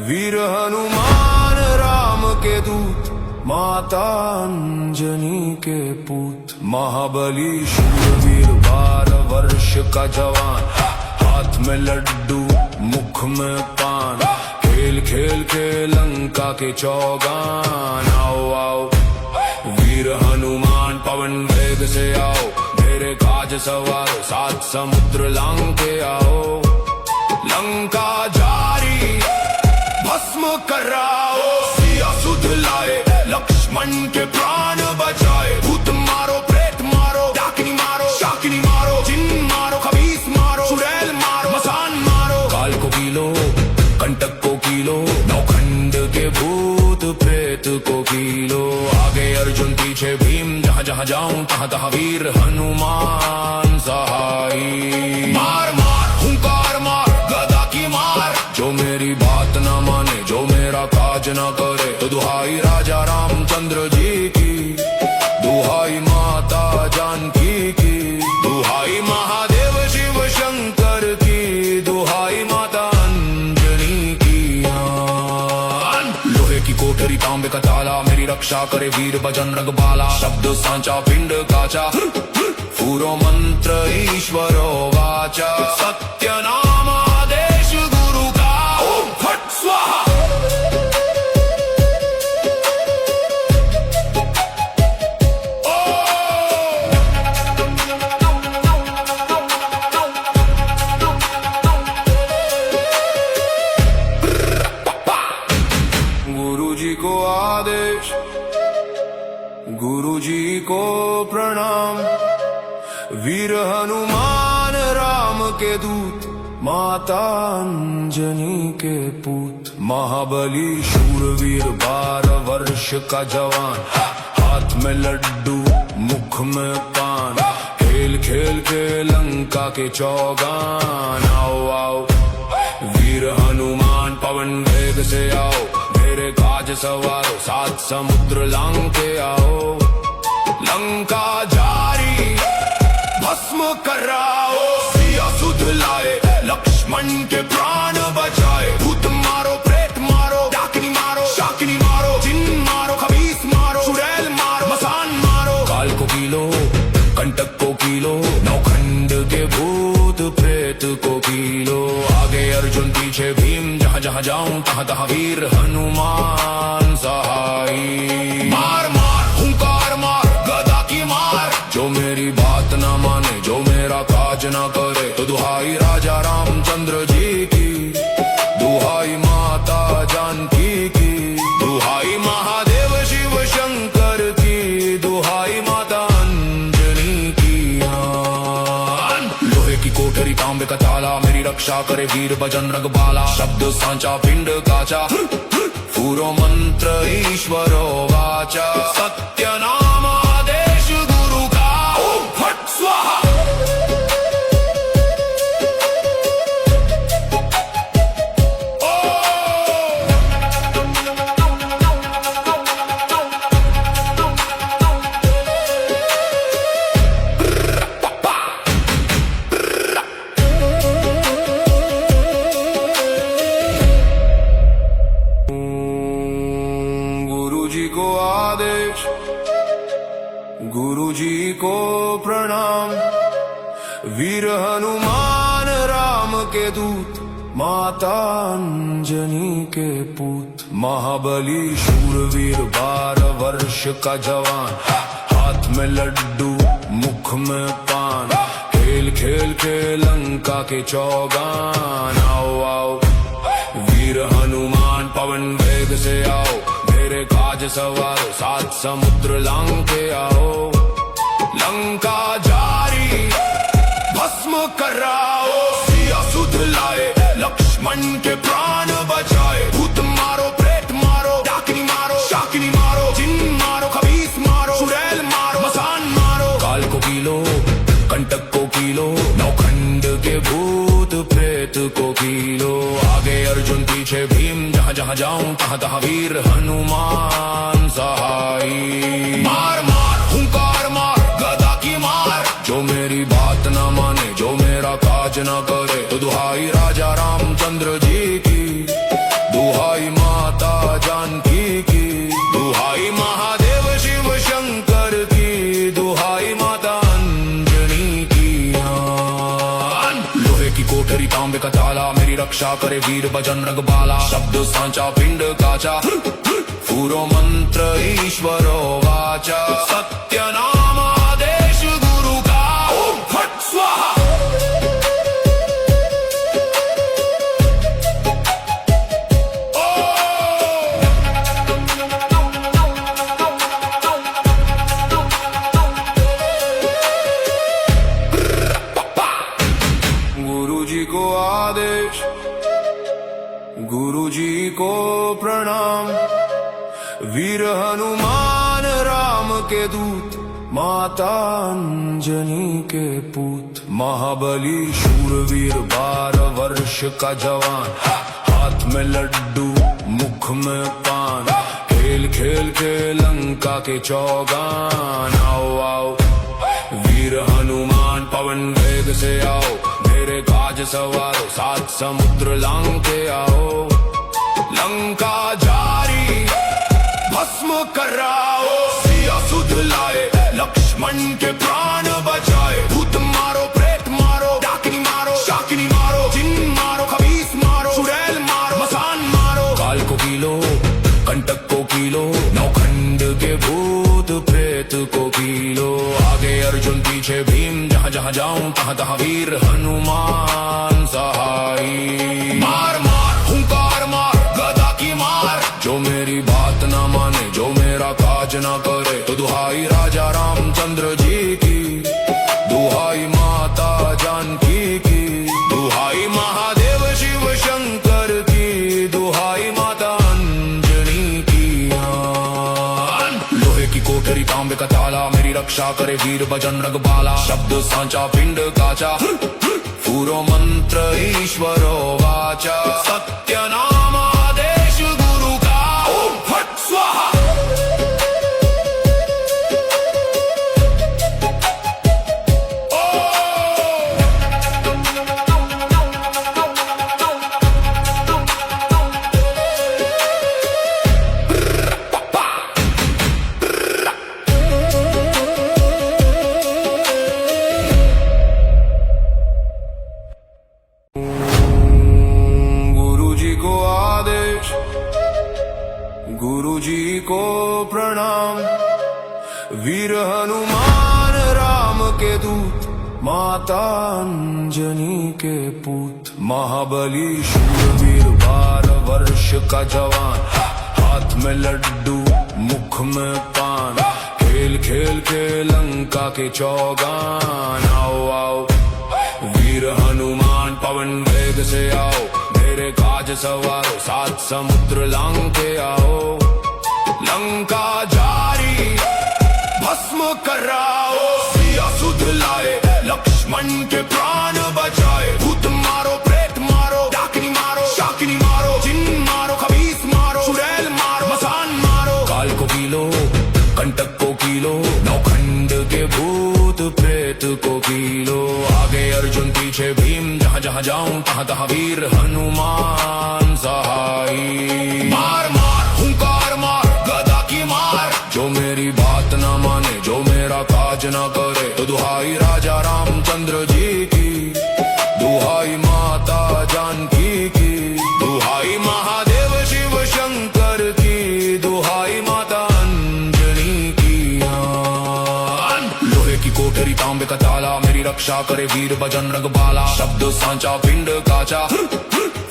वीर हनुमान राम के दूत, माता अंजनी के पूत, महाबली शूरवीर 12 वर्ष का जवान, हाथ में लड्डू मुख में पान, खेल खेल के लंका के चौगान। आओ आओ वीर हनुमान पवन वेग से आओ, मेरे काज सवारो 7 समुद्र लांग के आओ। लंका जारी भस्म कराओ, सिया सुध लाए लक्ष्मण के प्राण बचाए। भूत मारो प्रेत मारो, डाकिनी मारो शाकिनी मारो, जिन मारो खबीस मारो, चुड़ैल मारो मसान मारो। काल को कीलो कंटक को कीलो, नौखंड के भूत प्रेत को कीलो। आगे अर्जुन पीछे भीम, जहाँ जहाँ जाऊं तहाँ तहाँ वीर हनुमान सहाई। मार मार हुंकार मार गदा की मार, जो मेरी बात न माने जो मेरा काज न करे, तो दुहाई राजा रामचंद्र जी की, दुहाई माता जानकी की, दुहाई महादेव शिव शंकर की, दुहाई माता अंजनी की। लोहे की कोठरी तांबे का ताला, मेरी रक्षा करे वीर बजरंग बाला। शब्द सांचा पिंड काचा, पूरो मंत्र ईश्वरो वाचा। सत्य नाम आदेश गुरु का, ओम फट स्वाहा। को आदेश, गुरु जी को प्रणाम। वीर हनुमान राम के दूत, माता अंजनी के पूत, महाबली शूरवीर 12 वर्ष का जवान, हाथ में लड्डू मुख में पान, खेल खेल के लंका के चौगान। आओ आओ वीर हनुमान पवन वेग से आओ, मेरे काज सवारो 7 समुद्र लांग के आओ। लंका जारी भस्म कराओ, सिया सुध लाए लक्ष्मण के प्राण बचाए। भूत मारो प्रेत मारो, डाकिनी मारो शाकिनी मारो, जिन मारो खबीस मारो, चुड़ैल मारो मसान मारो। काल को कीलो कंटक को कीलो, नौखंड के भूत प्रेत को कीलो। आगे अर्जुन पीछे भीम, जहाँ जहाँ जाऊं तहाँ तहाँ वीर हनुमान सहाई। मार मार हुंकार मार गदा की मार, जो मेरी बात न माने जो मेरा काज न करे, तो दुहाई राजा रामचंद्र जी की, दुहाई माता जानकी की, दुहाई महादेव शिव शंकर की, दुहाई माता अंजनी की। लोहे की कोठरी तांबे का ताला, मेरी रक्षा करे वीर बजरंग बाला। शब्द सांचा पिंड काचा, पूरो मंत्र ईश्वरो वाचा। सत्य नाम आदेश गुरु का, ओम फट स्वाहा। को आदेश, गुरु जी को प्रणाम। वीर हनुमान राम के दूत, माता अंजनी के पूत, महाबली शूरवीर 12 वर्ष का जवान, हाथ में लड्डू मुख में पान, खेल खेल के लंका के चौगान। आओ आओ वीर हनुमान पवन वेग से आओ, मेरे काज सवारो 7 समुद्र लांग के आओ। लंका जारी भस्म कराओ, सिया सुध लाए लक्ष्मण के प्राण बचाए। भूत मारो प्रेत मारो, डाकिनी मारो शाकिनी मारो, जिन मारो खबीस मारो, चुड़ैल मारो मसान मारो। काल को कीलो कंटक को कीलो, नौखंड के भूत प्रेत को कीलो। आगे अर्जुन पीछे भीम, जहाँ जहाँ जाऊं तहाँ तहाँ वीर हनुमान सहाई। मार मार हुंकार मार गदा की मार, जो मेरी बात न माने जो मेरा काज न करे, तो दुहाई राजा रामचंद्र जी की, दुहाई दुहाई माता जानकी की, दुहाई महादेव शिव शंकर की, दुहाई माता अंजनी की। लोहे की कोठरी तांबे का ताला, मेरी रक्षा करे वीर बजरंग बाला। शब्द सांचा पिंड काचा, पूरो मंत्र ईश्वरो वाचा। सत्य नाम आदेश गुरु का, ओम फट स्वाहा। को आदेश, गुरु जी को प्रणाम। वीर हनुमान राम के दूत, माता अंजनी के पूत। महाबली शूरवीर 12 वर्ष का जवान, हाथ में लड्डू मुख में पान। खेल खेल के लंका के चौगान। आओ आओ वीर हनुमान पवन वेग से आओ, मेरे काज सवारो 7 समुद्र लांग के आओ। लंका जारी भस्म कराओ, सिया सुध लाए लक्ष्मण के प्राण बचाए। भूत मारो प्रेत मारो, डाकिनी मारो शाकिनी मारो, जिन मारो खबीस मारो, चुड़ैल मारो मसान मारो। काल को कीलो कंटक को कीलो, नौखंड के भूत प्रेत को कीलो। आगे अर्जुन पीछे भीम, जहाँ जहाँ जाऊं तहाँ तहाँ वीर हनुमान सहाई। मार मार हुंकार मार गदा की मार, जो मेरी बात ना माने जो मेरा काज ना करे। तो दुहाई राजा रामचंद्र जी की, दुहाई माता जानकी की, दुहाई महादेव शिव शंकर की, दुहाई माता अंजनी की। लोहे की कोठरी तांबे का ताला, मेरी रक्षा करे वीर बजरंग बाला। शब्द सांचा पिंड काचा, पूरो मंत्र ईश्वरो वाचा। सत्य नाम आदेश गुरु का, ओम फट स्वाहा। गुरु जी को प्रणाम। वीर हनुमान राम के दूत, माता अंजनी के पूत। महाबली शूरवीर 12 वर्ष का जवान, हाथ में लड्डू मुख में पान। खेल खेल के लंका के चौगान। आओ आओ वीर हनुमान पवन वेग से आओ, मेरे काज सवारो 7 समुद्र लांग के आओ। लंका जारी भस्म कराओ, सिया सुध लाए लक्ष्मण के प्राण बचाए। भूत मारो प्रेत मारो, डाकिनी मारो शाकिनी मारो, जिन मारो खबीस मारो, चुड़ैल मारो मसान मारो। काल को कीलो कंटक को कीलो, नौखंड के भूत प्रेत को कीलो। आगे अर्जुन पीछे भीम, जहाँ जहाँ जाऊं तहाँ तहाँ वीर हनुमान सहाई। मार मार हुंकार मार गदा की मार, जो मेरी बात ना माने जो मेरा काज ना करे। तो दुहाई राजा रामचंद्र जी की, दुहाई माता जानकी की, दुहाई महादेव शिव शंकर की, दुहाई माता अंजनी की। लोहे की कोठरी तांबे का ताला, मेरी रक्षा करे वीर बजरंग बाला। शब्द सांचा पिंड काचा,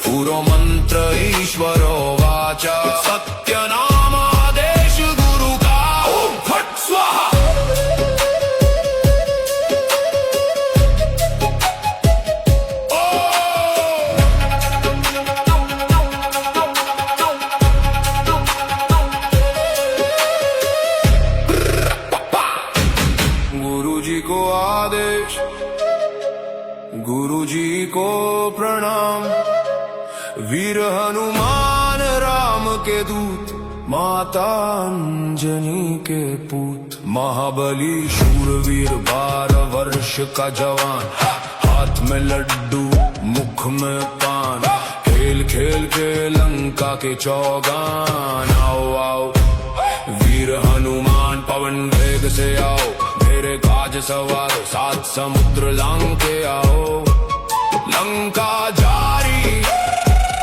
पूरो मंत्र ईश्वरो वाचा। सत्य नाम आदेश गुरु का, ओम फट स्वाहा। गुरु जी को आदेश, गुरु जी को प्रणाम। वीर हनुमान राम के दूत, माता अंजनी के पूत। महाबली शूरवीर 12 वर्ष का जवान, हाथ में लड्डू मुख में पान। खेल खेल के लंका के चौगान। आओ आओ वीर हनुमान पवन वेग से आओ, मेरे काज सवार 7 समुद्र लांग के आओ। लंका जारी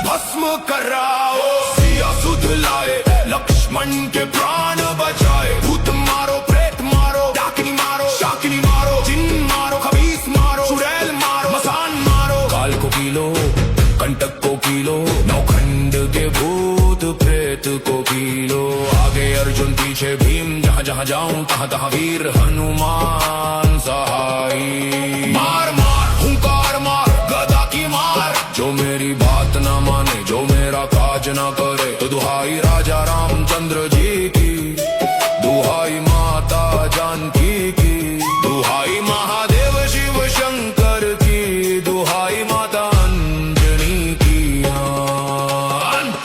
भस्म कराओ, सिया सुध लाए लक्ष्मण के प्राण बचाए। भूत मारो प्रेत मारो, डाकिनी मारो शाकिनी मारो, जिन मारो खबीस मारो, चुड़ैल मारो मसान मारो। काल को पीलो कंटक को पीलो, नौखंड के भूत प्रेत को पीलो। आगे अर्जुन पीछे भीम, जहाँ जहाँ जाऊं तहाँ तहाँ वीर हनुमान सहाई। मार मार हुंकार मार गदा की मार, जो मेरी बात ना माने जो मेरा काज ना करे। तो दुहाई राजा रामचंद्र जी की, दुहाई माता जानकी की, दुहाई महादेव शिव शंकर की, दुहाई माता अंजनी की।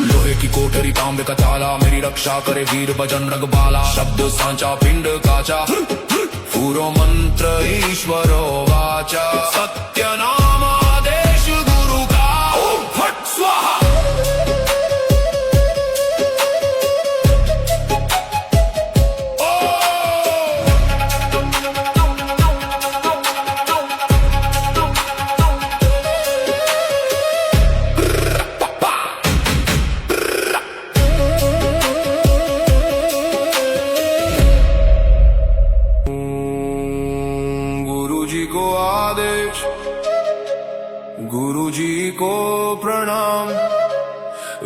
लोहे की कोठरी तांबे का ताला, मेरी रक्षा करे वीर बजरंग बाला। शब्द सांचा पिंड काचा, पूरो मंत्र ईश्वरो वाचा। सत्य नाम आदेश गुरु का, ओम फट स्वाहा। को आदेश, गुरु जी को प्रणाम।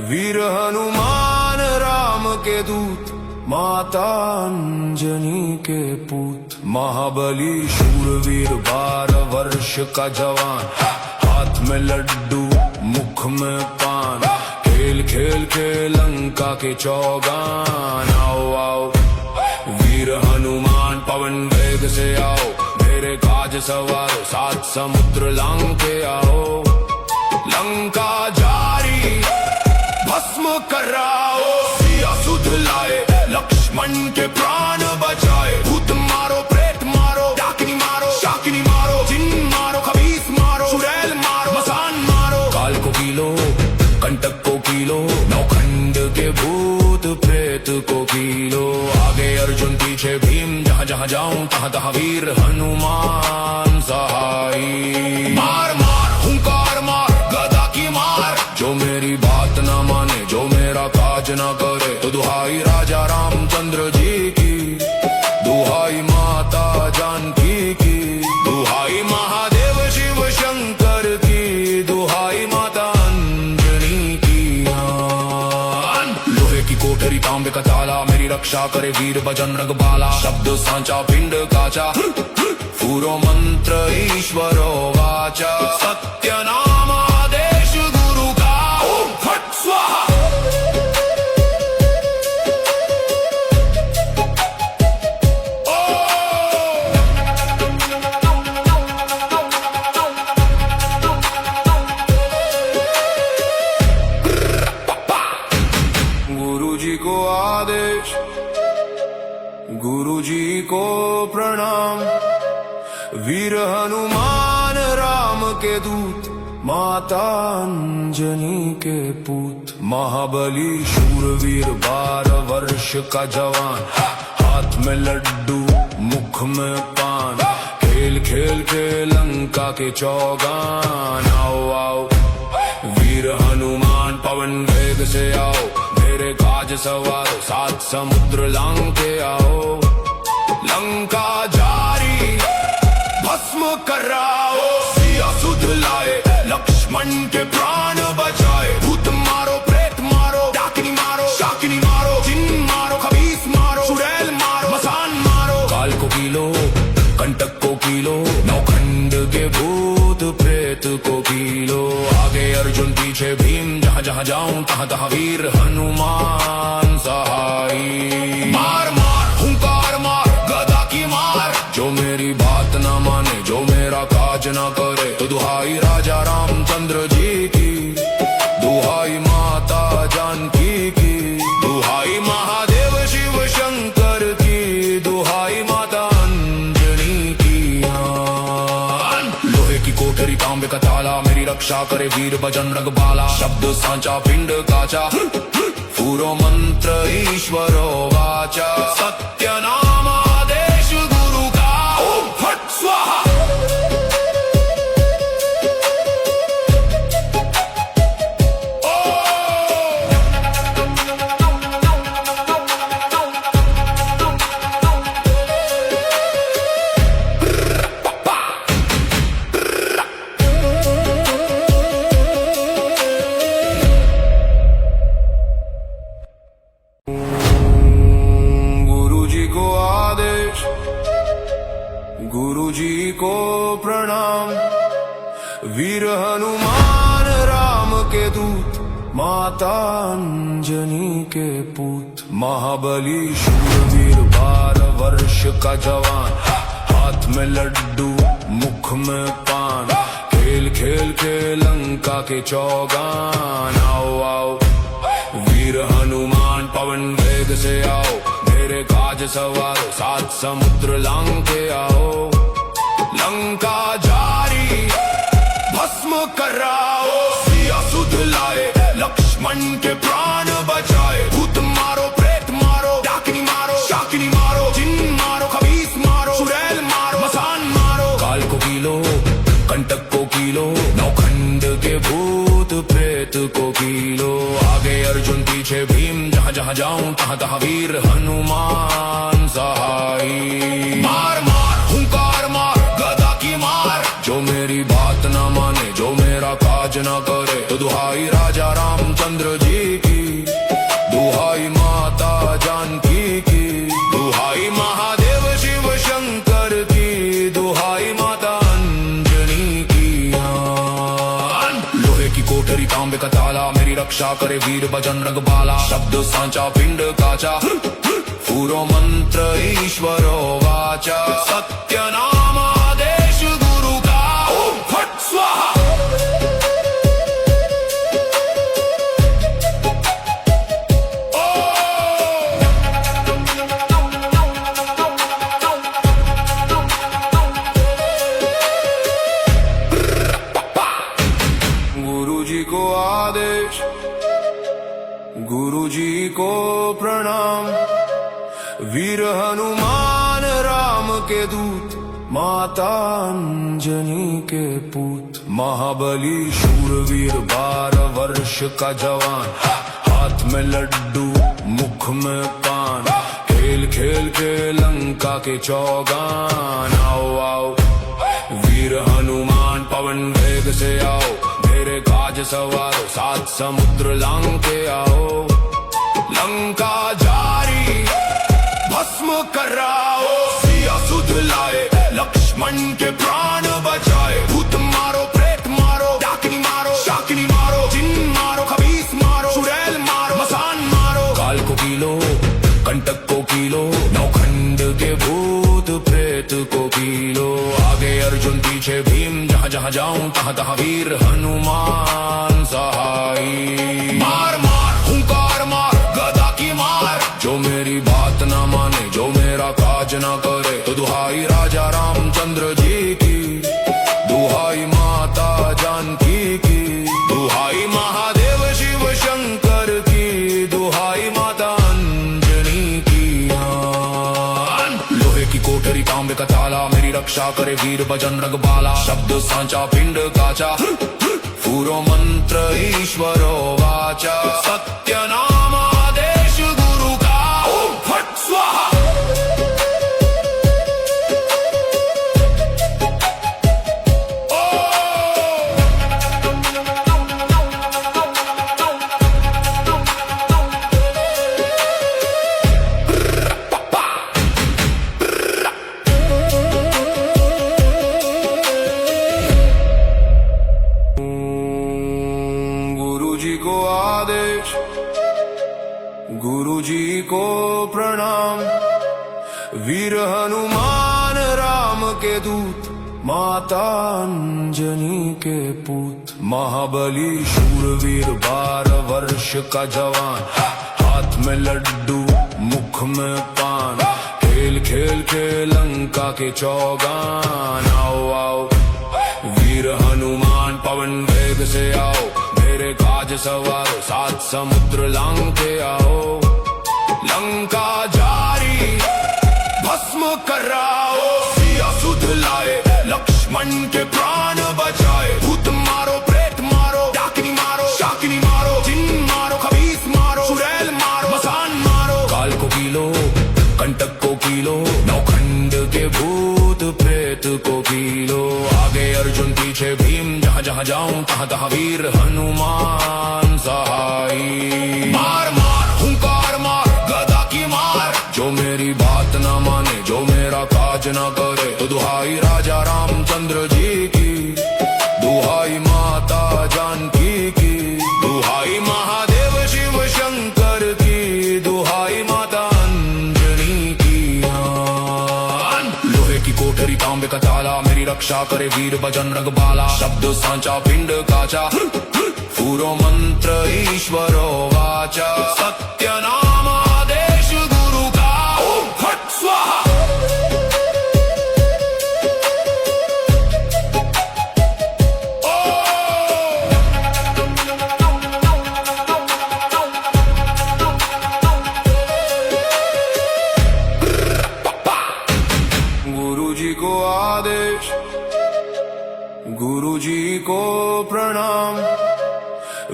वीर हनुमान राम के दूत, माता अंजनी के पूत। महाबली शूरवीर 12 वर्ष का जवान, हाथ में लड्डू मुख में पान। खेल खेल के लंका के चौगान। आओ आओ वीर हनुमान पवन वेग से आओ, मेरे काज सवार 7 समुद्र लांग के आओ। लंका जारी भस्म कराओ, सिया सुध लाए लक्ष्मण के प्राण बचाए। भूत मारो प्रेत मारो, डाकिनी मारो शाकिनी मारो, जिन मारो खबीस मारो, चुड़ैल मारो मसान मारो। काल को पीलो कंटक को पीलो, नौखंड के भूत प्रेत को पीलो। आगे अर्जुन पीछे भीम, जहाँ जहाँ जाऊं तहाँ तहाँ वीर हनुमान सहाई। मार मार हुंकार मार गदा की मार, जो मेरी बात ना माने जो मेरा काज ना करे। तो दुहाई राजा रामचंद्र जी की, दुहाई माता जानकी की, दुहाई महादेव शिव शंकर की, दुहाई माता अंजनी की। लोहे की कोठरी तांबे का ताला, मेरी रक्षा करे वीर बजरंग बाला। शब्द सांचा पिंड काचा, पूरो मंत्र ईश्वरो वाचा। सत्य नाम आदेश गुरु का, ओम फट स्वाहा। गुरु जी को आदेश, गुरु जी को प्रणाम। वीर हनुमान राम के दूत, माता अंजनी के पूत। महाबली शूरवीर 12 वर्ष का जवान, हाथ में लड्डू मुख में पान। खेल खेल के लंका के चौगान। आओ आओ वीर हनुमान पवन वेग से आओ, मेरे काज सवार 7 समुद्र लांग के आओ। लंका जारी भस्म कराओ, सिया सुध लाए लक्ष्मण के प्राण बचाए। भूत मारो प्रेत मारो, डाकिनी मारो शाकिनी मारो, जिन मारो खबीस मारो, चुड़ैल मारो मसान मारो। काल को पीलो कंटक को पीलो, नौखंड के भूत प्रेत को पीलो। आगे अर्जुन पीछे भीम, जहाँ जहाँ जाऊं तहाँ तहाँ वीर हनुमान सहाई। मार मार हुंकार मार गदा की मार, जो मेरी बात ना माने जो मेरा काज ना करे। तो दुहाई राजा रामचंद्र जी की, दुहाई माता जानकी की, दुहाई महादेव शिव शंकर की, दुहाई माता अंजनी की। लोहे की कोठरी कोठरी तांबे का ताला, मेरी रक्षा करे वीर बजरंग बाला। शब्द सांचा पिंड काचा, पूरो मंत्र ईश्वरो वाचा। सत्य नाम आदेश गुरु का, ओम फट स्वाहा। गुरु जी को प्रणाम, वीर हनुमान राम के दूत, माता अंजनी के पूत। महाबली शूरवीर 12 वर्ष का जवान, हाथ में लड्डू मुख में पान। खेल खेल के लंका के चौगान। आओ आओ वीर हनुमान पवन वेग से आओ, मेरे काज सवारो 7 समुद्र लांग के आओ। लंका जारी भस्म कराओ, सिया सुध लाए लक्ष्मण के प्राण बचाए। भूत मारो प्रेत मारो, डाकिनी मारो शाकिनी मारो, जिन मारो खबीस मारो, चुड़ैल मारो मसान मारो। काल को कीलो कंटक को कीलो, नौखंड के भूत प्रेत को कीलो। आगे अर्जुन पीछे भीम, जहाँ जहाँ जाऊं तहाँ तहाँ वीर हनुमान सहाई। मार मार हुंकार मार गदा की मार, जो मेरी बात न माने जो मेरा काज न करे। तो दुहाई राजा रामचंद्र जी की, दुहाई माता जानकी की, दुहाई महादेव शिव शंकर की, दुहाई माता अंजनी की। लोहे की कोठरी तांबे का ताला, मेरी रक्षा करे वीर बजरंग बाला। शब्द सांचा पिंड काचा, पूरो मंत्र ईश्वरो वाचा। सत्य नाम आदेश गुरु का, ओम फट स्वाहा। गुरु जी को आदेश, गुरु जी को प्रणाम, वीर हनुमान राम के दूत, माता अंजनी के पूत। महाबली शूरवीर 12 वर्ष का जवान, हाथ में लड्डू मुख में पान। खेल खेल के लंका के चौगान। आओ आओ वीर हनुमान पवन वेग से आओ, मेरे काज सवारो 7 समुद्र लांग के आओ। लंका जारी भस्म कराओ, सिया सुध लाए लक्ष्मण के प्राण बचाए। भूत मारो प्रेत मारो, डाकिनी मारो शाकिनी मारो, जिन मारो खबीस मारो, चुड़ैल मारो मसान मारो। काल को कीलो कंटक को कीलो, नौखंड के भूत प्रेत को कीलो। आगे अर्जुन पीछे भीम, जहाँ जहाँ जाऊं तहाँ तहाँ वीर हनुमान सहाई। मार मार हुंकार मार गदा की मार, जो मेरी बात न माने जो मेरा काज न करे। तो दुहाई राजा रामचंद्र जी की, दुहाई माता जानकी की, दुहाई महादेव शिव शंकर की, दुहाई माता अंजनी की। लोहे की कोठरी तांबे का ताला, मेरी रक्षा करे वीर बजरंग बाला। शब्द सांचा पिंड काचा, पूरो मंत्र ईश्वरो वाचा। सत्य नाम आदेश गुरु का, ओम फट स्वाहा। गुरु जी को प्रणाम, वीर हनुमान राम के दूत, माता अंजनी के पूत। महाबली शूरवीर 12 वर्ष का जवान, हाथ में लड्डू मुख में पान। खेल खेल के लंका के चौगान। आओ आओ वीर हनुमान वेग से आओ, मेरे काज सवार 7 समुद्र लांग के आओ। लंका जारी भस्म कराओ, सिया सुध लाए, लक्ष्मण के प्राण बचाए। भूत मारो, प्रेत मारो, डाकिनी मारो, शाकिनी मारो, जिन मारो, खबीस मारो, चुड़ैल मारो, मसान मारो। काल को कीलो, कंटक को कीलो, नौखंड के भूत प्रेत को कीलो। आगे अर्जुन पीछे भीम, जहाँ जहाँ जाऊं तहाँ तहाँ वीर हनुमान सहाई। मार मार हुंकार मार, गदा की मार, जो मेरी बात ना माने, जो मेरा काज ना करे, तो दुहाई राजा रामचंद्र जी की, दुहाई माता जानकी की, दुहाई महादेव शिव शंकर की, दुहाई माता अंजनी की। लोहे की कोठरी तांबे का ताला, मेरी रक्षा करे वीर बजरंग बाला। शब्द सांचा पिंड काचा, पूरो मंत्र ईश्वरो वाचा। सत्य नाम आदेश गुरु का, ओम फट स्वाहा। गुरु जी को आदेश, गुरु जी को प्रणाम।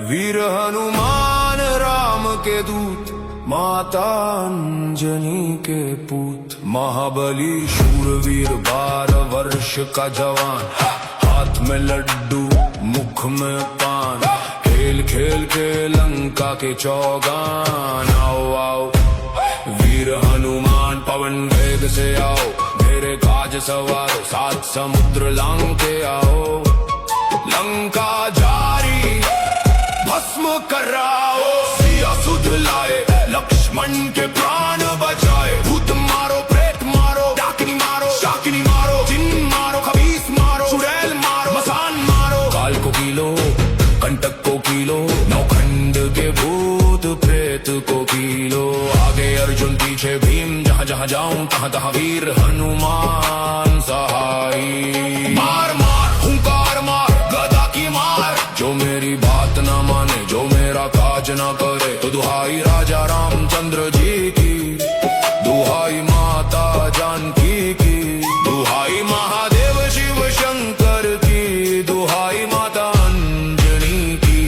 वीर हनुमान राम के दूत, माता अंजनी के पूत। महाबली शूरवीर 12 वर्ष का जवान, हाथ में लड्डू मुख में पान। खेल खेल के लंका के चौगान। आओ आओ वीर हनुमान, पवन वेग से आओ, मेरे काज सवार 7 समुद्र लांग के आओ। लंका जारी भस्म कराओ, सिया सुध लाए, लक्ष्मण के प्राण बचाए। भूत मारो, प्रेत मारो, डाकिनी मारो, शाकिनी मारो, जिन मारो, खबीस मारो, चुड़ैल मारो, मसान मारो। काल को कीलो, कंटक को कीलो, नौखंड के भूत प्रेत को कीलो। आगे अर्जुन पीछे भीम, जहाँ जहाँ जाऊं तहाँ तहाँ वीर हनुमान सहाई। मार मार हुंकार मार, गदा की मार, जो मेरी बात ना माने, जो मेरा काज ना करे, तो दुहाई राजा रामचंद्र जी की, दुहाई माता जानकी की, दुहाई महादेव शिव शंकर की, दुहाई माता अंजनी की।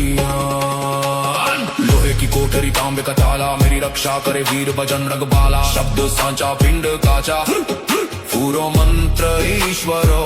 लोहे की कोठरी तांबे का ताला, मेरी रक्षा करे वीर बजरंग बाला। शब्द सांचा पिंड काचा, पूरो मंत्र ईश्वरो